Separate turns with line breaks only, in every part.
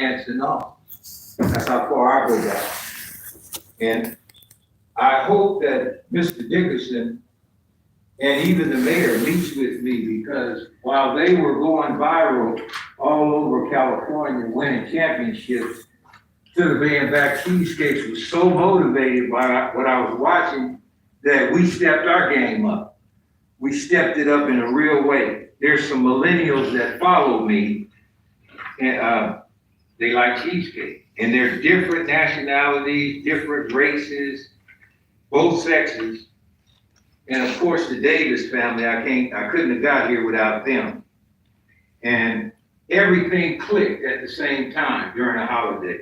and all. That's how far I go back. And I hope that Mr. Dickerson and even the mayor meets with me, because while they were going viral all over California, winning championships, to the Van Back Cheesecakes was so motivated by what I was watching that we stepped our game up. We stepped it up in a real way. There's some millennials that follow me, and they like cheesecake. And they're different nationalities, different races, both sexes. And of course, the Davis family, I couldn't have got here without them. And everything clicked at the same time during the holiday,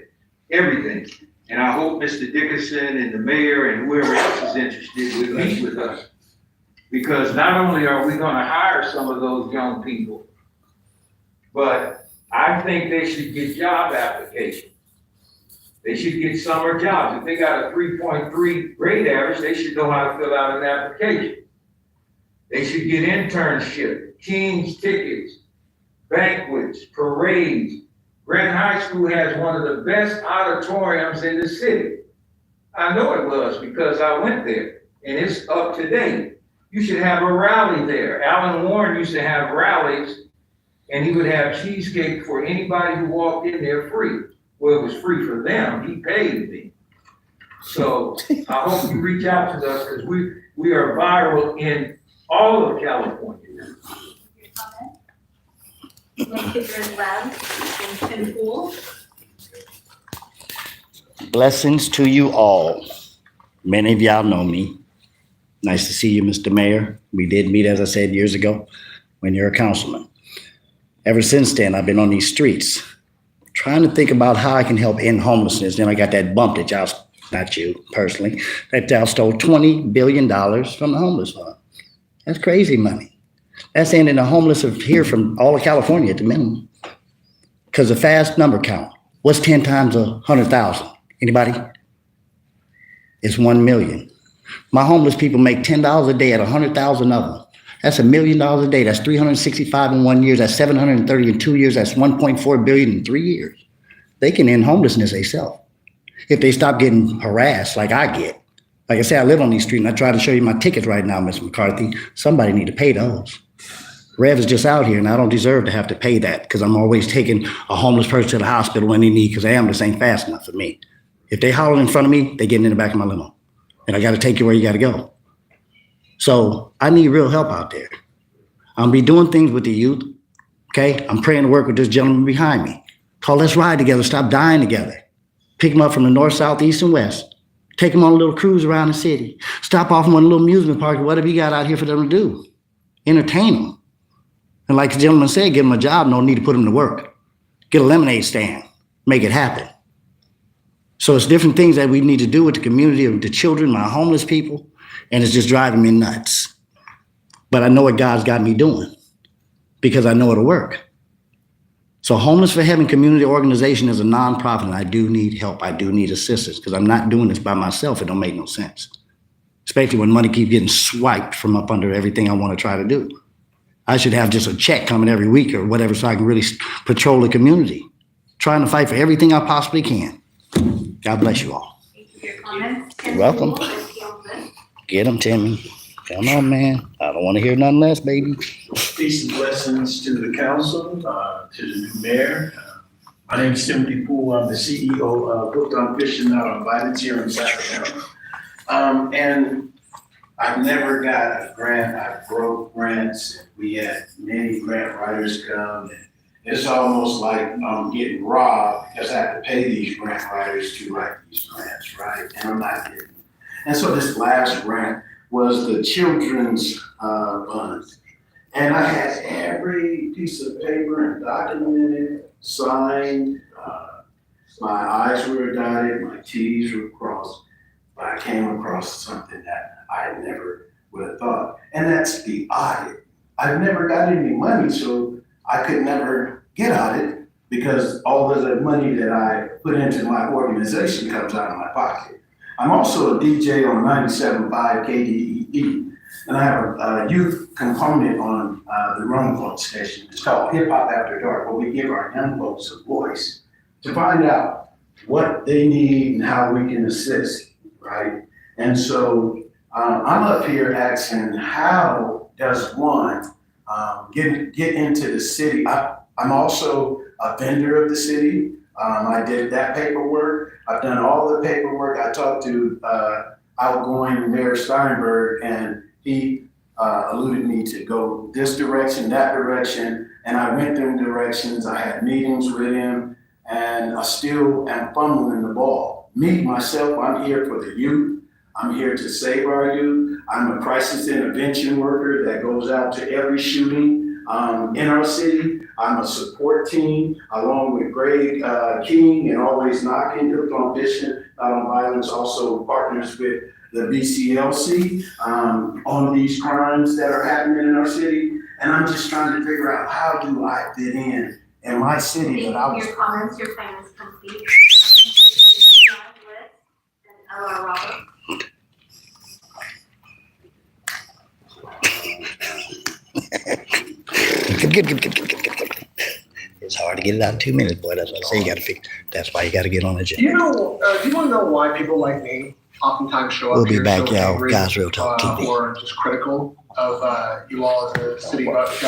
everything. And I hope Mr. Dickerson and the mayor and whoever else is interested will meet with us. Because not only are we gonna hire some of those young people, but I think they should get job applications. They should get summer jobs. If they got a 3.3 grade average, they should know how to fill out an application. They should get internship, teams tickets, banquets, parades. Grant High School has one of the best auditoriums in the city. I know it was because I went there, and it's up to date. You should have a rally there. Alan Warren used to have rallies, and he would have cheesecake for anybody who walked in there free. Well, it was free for them. He paid me. So I hope you reach out to us, because we are viral in all of California now.
Your comment? Figures Lab and Pool.
Blessings to you all. Many of y'all know me. Nice to see you, Mr. Mayor. We did meet, as I said, years ago when you're a councilman. Ever since then, I've been on these streets trying to think about how I can help end homelessness. Then I got that bump that y'all, not you personally, that y'all stole $20 billion from the homeless fund. That's crazy money. That's ending the homeless of here from all of California at the minimum. Because a fast number count. What's 10 times 100,000? Anybody? It's 1 million. My homeless people make $10 a day at 100,000 of them. That's $1 million a day. That's 365 in 1 year. That's 730 in 2 years. That's 1.4 billion in 3 years. They can end homelessness themselves if they stop getting harassed like I get. Like I say, I live on these streets, and I try to show you my tickets right now, Ms. McCarthy. Somebody need to pay those. REV is just out here, and I don't deserve to have to pay that, because I'm always taking a homeless person to the hospital when they need, because the ambulance ain't fast enough for me. If they holler in front of me, they getting in the back of my limo, and I got to take you where you got to go. So I need real help out there. I'll be doing things with the youth, okay? I'm praying to work with this gentleman behind me. Call Let's Ride Together, Stop Dying Together. Pick them up from the north, south, east, and west. Take them on a little cruise around the city. Stop off in one little amusement park, whatever you got out here for them to do. Entertain them. And like the gentleman said, give them a job, no need to put them to work. Get a lemonade stand, make it happen. So it's different things that we need to do with the community, of the children, my homeless people, and it's just driving me nuts. But I know what God's got me doing, because I know it'll work. So Homeless for Heaven Community Organization is a nonprofit, and I do need help. I do need assistance, because I'm not doing this by myself. It don't make no sense, especially when money keeps getting swiped from up under everything I want to try to do. I should have just a check coming every week or whatever, so I can really patrol the community, trying to fight for everything I possibly can. God bless you all.
Thank you for your comments.
You're welcome. Get them, Timmy. Come on, man. I don't want to hear nothing less, baby.
Peace and blessings to the council, to the new mayor. My name is Timothy Poole. I'm the CEO of Hooked on Fishing Out on Violence here in Sacramento. And I've never got a grant. I broke grants. We had many grant writers come. And it's almost like I'm getting robbed, because I have to pay these grant writers to write these grants, right? And I'm not getting. And so this last grant was the children's fund. And I had every piece of paper and documented, signed. My I's were dotted, my T's were crossed. But I came across something that I never would have thought. And that's the audit. I've never got any money, so I could never get audited, because all of the money that I put into my organization comes out of my pocket. I'm also a DJ on 97.5 KDEE, and I have a youth component on the Rome Club station. It's called Hip Hop After Dark, where we give our young folks a voice to find out what they need and how we can assist, right? And so I'm up here asking, how does one get into the city? I'm also a vendor of the city. I did that paperwork. I've done all the paperwork. I talked to outgoing Mayor Steinberg, and he alluded me to go this direction, that direction, and I went them directions. I had meetings with him, and I still am fumbling the ball. Me, myself, I'm here for the youth. I'm here to save our youth. I'm a crisis intervention worker that goes out to every shooting in our city. I'm a support team along with Greg King and Always Knocking, Hooked on Vision, Not on Violence, also partners with the BCLC on these crimes that are happening in our city. And I'm just trying to figure out, how do I fit in my city that I was.
Your comments, your time is complete. And LR Robert.
Good. It's hard to get it out in 2 minutes, boy. That's what I say. You gotta figure. That's why you gotta get on the agenda.
Do you want to know why people like me oftentimes show up
We'll be
here
back,
so
y'all.
angry,
Guys, Real Talk TV.
or just critical of you all as a city government?